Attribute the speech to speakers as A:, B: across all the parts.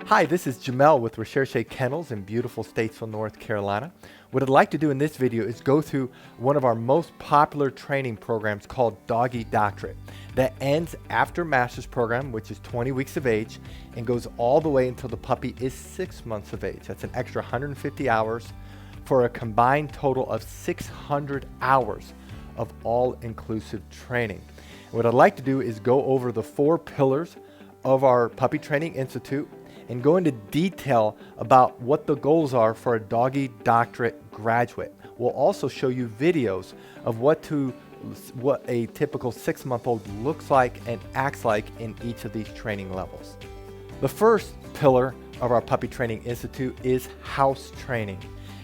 A: Hi, this is Jamel with Recherche Kennels in beautiful Statesville, North Carolina. What I'd like to do in this video is go through one of our most popular training programs called Doggy Doctorate that ends after Master's Program, which is 20 weeks of age, and goes all the way until the puppy is 6 months of age. That's an extra 150 hours for a combined total of 600 hours of all-inclusive training. What I'd like to do is go over the 4 pillars of our Puppy Training Institute and go into detail about what the goals are for a Doggy Doctorate graduate. We'll also show you videos of what a typical 6-month-old looks like and acts like in each of these training levels. The first pillar of our Puppy Training Institute is house training.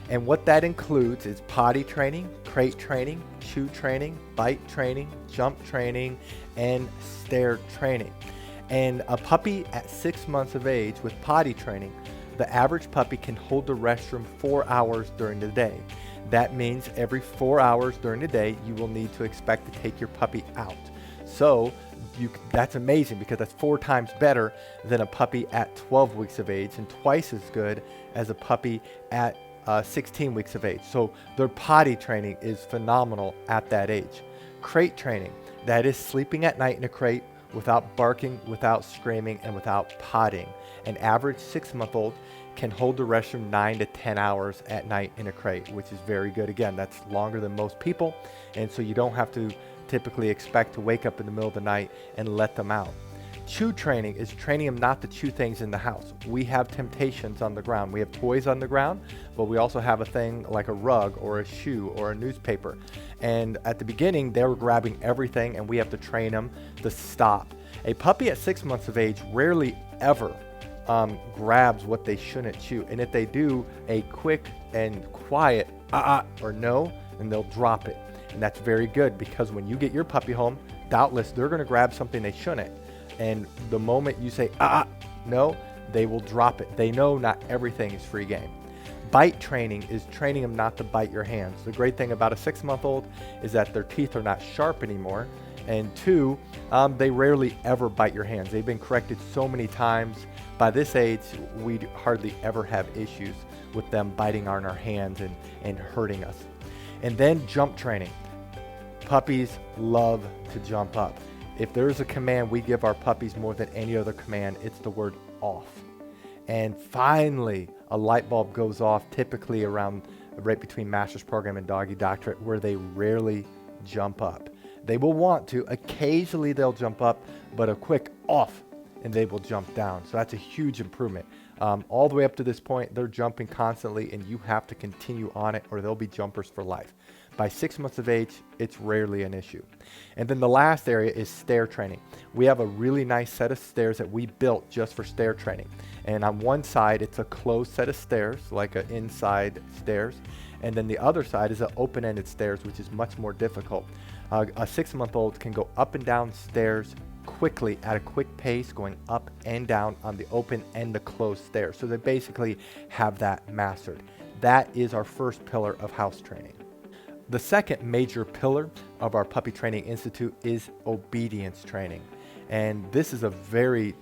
A: And what that includes is potty training, crate training, chew training, bite training, jump training, and stair training. And a puppy at 6 months of age with potty training, the average puppy can hold the restroom 4 hours during the day. That means every 4 hours during the day, you will need to expect to take your puppy out. So that's amazing because that's 4 times better than a puppy at 12 weeks of age and twice as good as a puppy at 16 weeks of age. So their potty training is phenomenal at that age. Crate training, that is sleeping at night in a crate without barking, without screaming, and without potting. An average 6-month-old can hold the restroom 9 to 10 hours at night in a crate, which is very good. Again, that's longer than most people, and so you don't have to typically expect to wake up in the middle of the night and let them out. Chew training is training them not to chew things in the house. We have temptations on the ground. We have toys on the ground, but we also have a thing like a rug or a shoe or a newspaper. And at the beginning, they were grabbing everything, and we have to train them to stop. A puppy at 6 months of age rarely ever grabs what they shouldn't chew. And if they do, a quick and quiet or no, then they'll drop it. And that's very good because when you get your puppy home, doubtless they're going to grab something they shouldn't. And the moment you say, no, they will drop it. They know not everything is free game. Bite training is training them not to bite your hands. The great thing about a 6-month-old is that their teeth are not sharp anymore. And 2, they rarely ever bite your hands. They've been corrected so many times. By this age, we hardly ever have issues with them biting on our hands and hurting us. And then jump training. Puppies love to jump up. If there's a command we give our puppies more than any other command, it's the word off. And finally, a light bulb goes off typically around right between Master's Program and Doggy Doctorate where they rarely jump up. They will want to. Occasionally they'll jump up, but a quick off and they will jump down. So that's a huge improvement. All the way up to this point, they're jumping constantly and you have to continue on it or they'll be jumpers for life. By 6 months of age, it's rarely an issue. And then the last area is stair training. We have a really nice set of stairs that we built just for stair training. And on one side, it's a closed set of stairs, like an inside stairs. And then the other side is an open-ended stairs, which is much more difficult. A 6-month-old can go up and down stairs quickly at a quick pace, going up and down on the open and the closed stairs. So they basically have that mastered. That is our first pillar of house training. The second major pillar of our Puppy Training Institute is obedience training. And this is a very,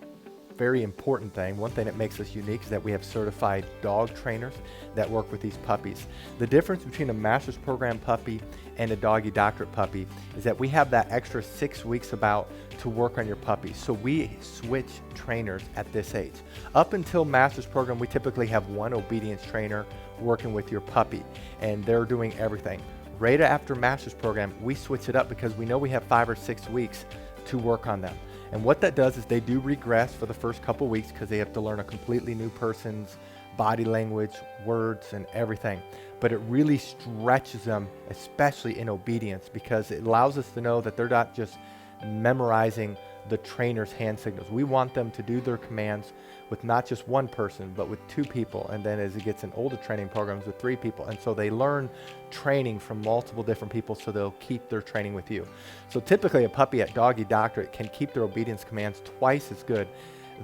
A: very important thing. One thing that makes us unique is that we have certified dog trainers that work with these puppies. The difference between a Master's Program puppy and a Doggy Doctorate puppy is that we have that extra 6 weeks about to work on your puppy. So we switch trainers at this age. Up until Master's Program, we typically have one obedience trainer working with your puppy, and they're doing everything. Right after Master's Program, we switch it up because we know we have 5 or 6 weeks to work on them. And what that does is they do regress for the first couple weeks because they have to learn a completely new person's body language, words, and everything. But it really stretches them, especially in obedience, because it allows us to know that they're not just memorizing the trainer's hand signals. We want them to do their commands with not just one person, but with 2 people. And then as it gets in older training programs with 3 people. And so they learn training from multiple different people so they'll keep their training with you. So typically a puppy at Doggy Doctorate can keep their obedience commands twice as good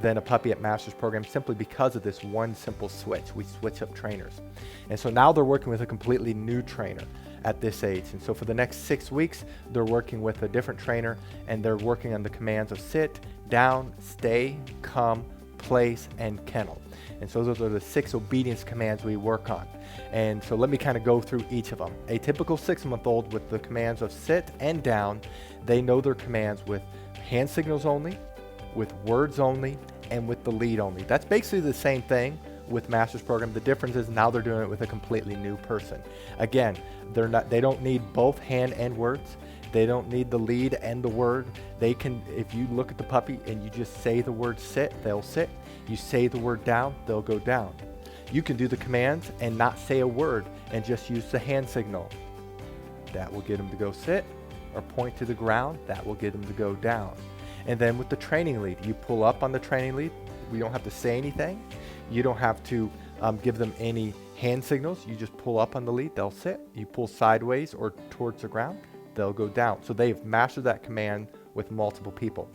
A: than a puppy at Master's Program simply because of this one simple switch. We switch up trainers. And so now they're working with a completely new trainer at this age. And so for the next 6 weeks, they're working with a different trainer and they're working on the commands of sit, down, stay, come, place, and kennel. And so those are the 6 obedience commands we work on. And so let me kind of go through each of them. A typical 6-month-old with the commands of sit and down, they know their commands with hand signals only, with words only, and with the lead only. That's basically the same thing with Master's Program. The difference is now they're doing it with a completely new person. Again, they don't need both hand and words. They don't need the lead and the word. They can, if you look at the puppy and you just say the word sit, they'll sit. You say the word down, they'll go down. You can do the commands and not say a word and just use the hand signal. That will get them to go sit, or point to the ground. That will get them to go down. And then with the training lead, you pull up on the training lead. We don't have to say anything. You don't have to give them any hand signals. You just pull up on the lead, they'll sit. You pull sideways or towards the ground, they'll go down. So they've mastered that command with multiple people.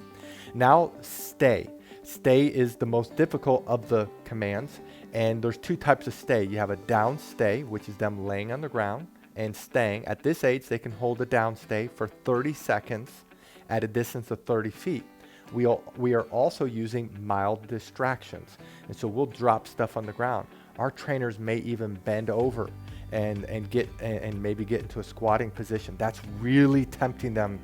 A: Now stay. Stay is the most difficult of the commands, and there's 2 types of stay. You have a down stay, which is them laying on the ground and staying. At this age, they can hold a down stay for 30 seconds at a distance of 30 feet. We are also using mild distractions, and so we'll drop stuff on the ground. Our trainers may even bend over and maybe get into a squatting position. That's really tempting them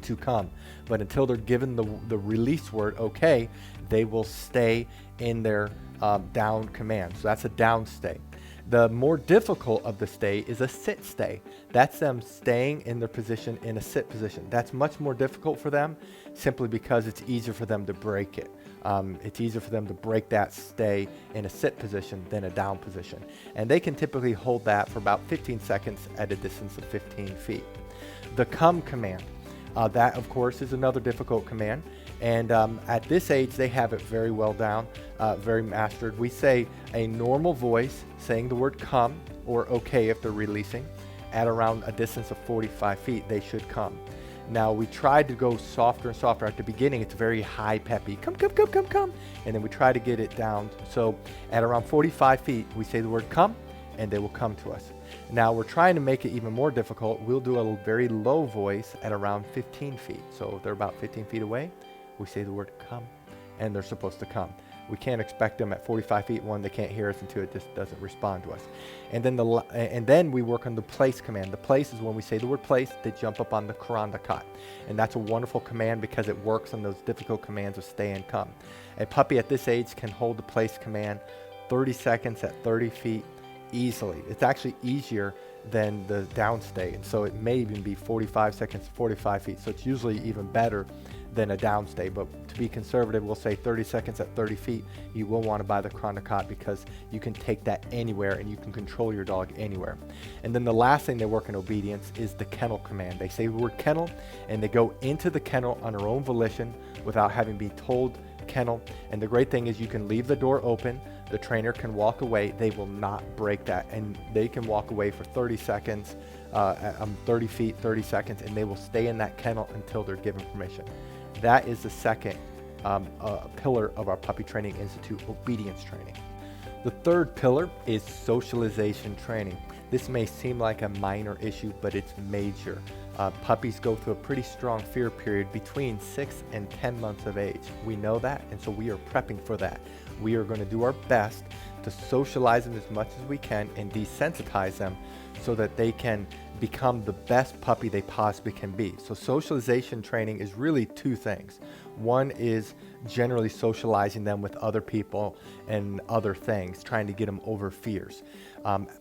A: to come, but until they're given the release word okay, they will stay in their down command. So that's a down stay. The more difficult of the stay is a sit stay. That's them staying in their position in a sit position. That's much more difficult for them simply because it's easier for them to break it. It's easier for them to break that stay in a sit position than a down position. And they can typically hold that for about 15 seconds at a distance of 15 feet. The come command. That, of course, is another difficult command. And at this age, they have it very well down, very mastered. We say a normal voice saying the word come or okay if they're releasing. At around a distance of 45 feet, they should come. Now, we tried to go softer and softer. At the beginning, it's very high peppy. Come, come, come, come, come. And then we try to get it down. So at around 45 feet, we say the word come, and they will come to us. Now we're trying to make it even more difficult. We'll do a very low voice at around 15 feet. So if they're about 15 feet away, we say the word come, and they're supposed to come. We can't expect them at 45 feet. One, they can't hear us, and 2, it just doesn't respond to us. And then we work on the place command. The place is when we say the word place, they jump up on the Karandakot. And that's a wonderful command because it works on those difficult commands of stay and come. A puppy at this age can hold the place command 30 seconds at 30 feet easily. It's actually easier than the downstay, and so it may even be 45 seconds, 45 feet. So it's usually even better than a downstay, but to be conservative, we'll say 30 seconds at 30 feet. You will want to buy the Karandakot because you can take that anywhere and you can control your dog anywhere. And then the last thing they work in obedience is the kennel command. They say the word kennel and they go into the kennel on their own volition without having to be told kennel. And the great thing is you can leave the door open. The trainer can walk away. They will not break that, and they can walk away for 30 seconds, 30 feet, 30 seconds, and they will stay in that kennel until they're given permission. That is the second pillar of our Puppy Training Institute, obedience training. The third pillar is socialization training. This may seem like a minor issue, but it's major. Puppies go through a pretty strong fear period between 6 and 10 months of age. We know that, and so we are prepping for that. We are going to do our best to socialize them as much as we can and desensitize them so that they can become the best puppy they possibly can be. So socialization training is really 2 things. One is generally socializing them with other people and other things, trying to get them over fears.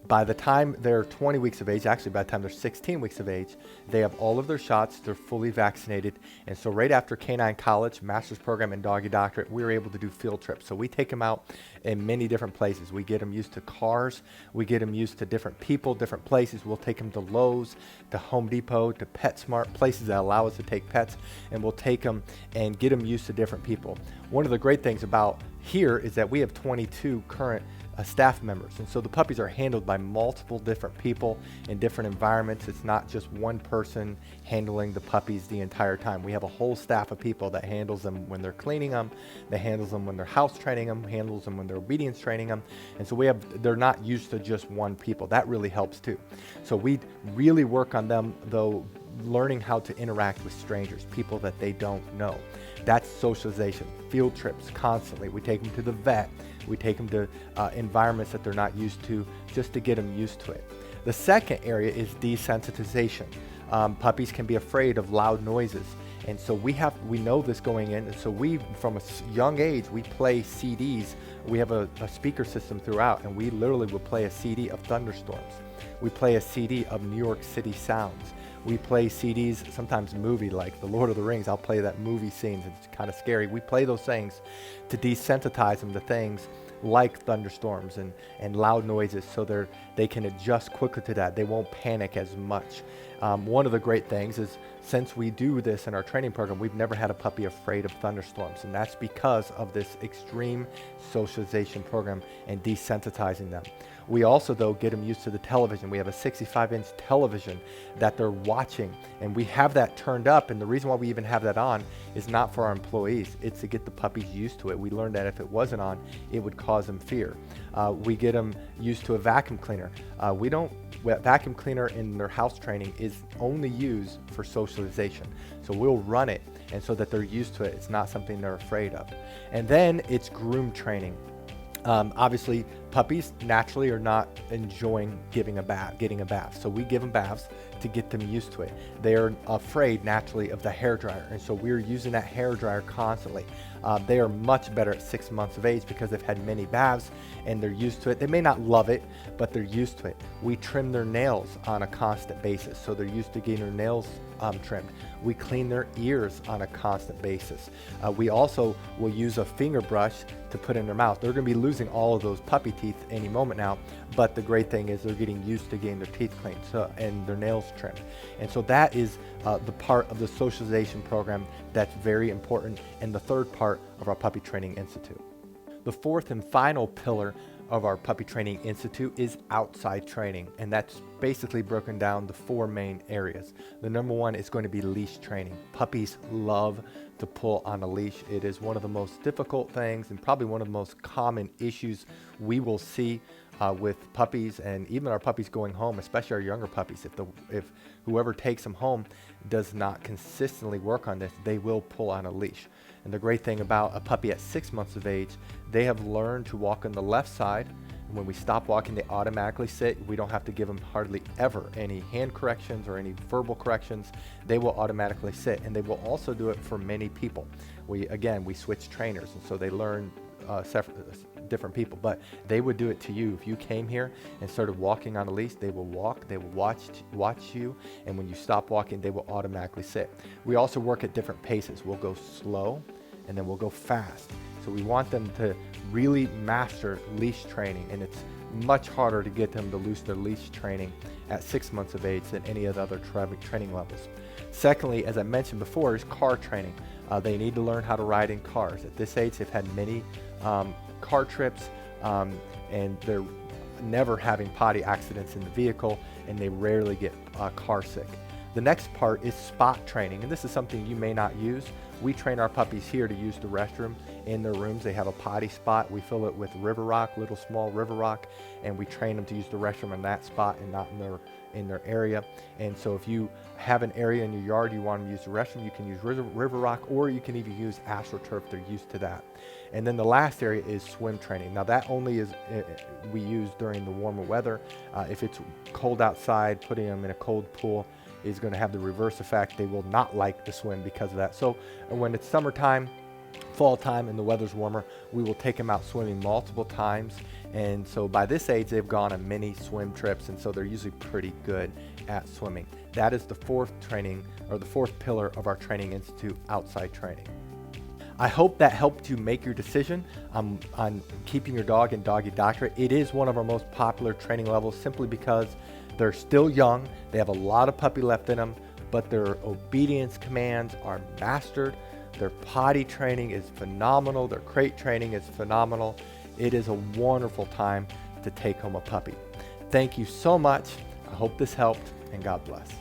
A: By the time they're 20 weeks of age, actually by the time they're 16 weeks of age, they have all of their shots, they're fully vaccinated. And so right after Canine College, Master's Program, and Doggy Doctorate, we were able to do field trips. So we take them out in many different places. We get them used to cars, we get them used to different people, different places. We'll take them to Lowe's, to Home Depot, to PetSmart, places that allow us to take pets, and we'll take them and get them used to different people. One of the great things about here is that we have 22 current staff members, and so the puppies are handled by multiple different people in different environments. It's not just one person handling the puppies the entire time. We have a whole staff of people that handles them when they're cleaning them, that handles them when they're house training them, handles them when they're obedience training them, and so they're not used to just one people. That really helps too. So we really work on them though learning how to interact with strangers, people that they don't know. That's socialization. Field trips constantly. We take them to the vet. We take them to environments that they're not used to, just to get them used to it. The second area is desensitization. Puppies can be afraid of loud noises. And so we know this going in, and so from a young age, we play CDs. We have a speaker system throughout, and we literally will play a CD of thunderstorms. We play a CD of New York City sounds. We play CDs, sometimes movie, like The Lord of the Rings. I'll play that movie scenes. It's kind of scary. We play those things to desensitize them to things like thunderstorms and loud noises, so they can adjust quicker to that. They won't panic as much. One of the great things is, since we do this in our training program, we've never had a puppy afraid of thunderstorms, and that's because of this extreme socialization program and desensitizing them. We also, though, get them used to the television. We have a 65-inch television that they're watching, and we have that turned up, and the reason why we even have that on is not for our employees. It's to get the puppies used to it. We learned that if it wasn't on, it would cause them fear. We get them used to a vacuum cleaner. Vacuum cleaner in their house training is only used for socialization. So we'll run it, and so that they're used to it. It's not something they're afraid of. And then it's groom training. Obviously, puppies naturally are not enjoying getting a bath. So we give them baths to get them used to it. They are afraid naturally of the hair dryer, and so we're using that hair dryer constantly. They are much better at 6 months of age because they've had many baths and they're used to it. They may not love it, but they're used to it. We trim their nails on a constant basis, so they're used to getting their nails trimmed. We clean their ears on a constant basis. We also will use a finger brush to put in their mouth. They're going to be losing all of those puppy teeth any moment now, but the great thing is they're getting used to getting their teeth cleaned and their nails trimmed. And so that is the part of the socialization program that's very important, and the third part of our Puppy Training Institute. The fourth and final pillar of our Puppy Training Institute is outside training, and that's basically broken down to 4 main areas. The number one is going to be leash training. Puppies love to pull on a leash. It is one of the most difficult things and probably one of the most common issues we will see with puppies, and even our puppies going home, especially our younger puppies. If whoever takes them home does not consistently work on this, they will pull on a leash. And the great thing about a puppy at 6 months of age, they have learned to walk on the left side. And when we stop walking, they automatically sit. We don't have to give them hardly ever any hand corrections or any verbal corrections. They will automatically sit, and they will also do it for many people. We switch trainers, and so they learn different people, but they would do it to you. If you came here and started walking on a leash, they will walk, they will watch you, and when you stop walking, they will automatically sit. We also work at different paces. We'll go slow, and then we'll go fast. So we want them to really master leash training, and it's much harder to get them to lose their leash training at 6 months of age than any of the other training levels. Secondly, as I mentioned before, is car training. They need to learn how to ride in cars. At this age, they've had many car trips, and they're never having potty accidents in the vehicle, and they rarely get car sick. The next part is spot training, and this is something you may not use. We train our puppies here to use the restroom in their rooms. They have a potty spot. We fill it with river rock, little small river rock, and we train them to use the restroom in that spot and not in their area. And so if you have an area in your yard you want them to use the restroom, you can use river rock, or you can even use AstroTurf. They're used to that. And then the last area is swim training. Now that only is we use during the warmer weather. If it's cold outside, putting them in a cold pool is going to have the reverse effect. They will not like to swim because of that. So when it's summertime, fall time, and the weather's warmer, we will take them out swimming multiple times. And so by this age, they've gone on many swim trips, and so they're usually pretty good at swimming. That is the fourth pillar of our Training Institute, outside training. I hope that helped you make your decision on keeping your dog in Doggy Doctorate. It is one of our most popular training levels simply because they're still young. They have a lot of puppy left in them, but their obedience commands are mastered. Their potty training is phenomenal. Their crate training is phenomenal. It is a wonderful time to take home a puppy. Thank you so much. I hope this helped, and God bless.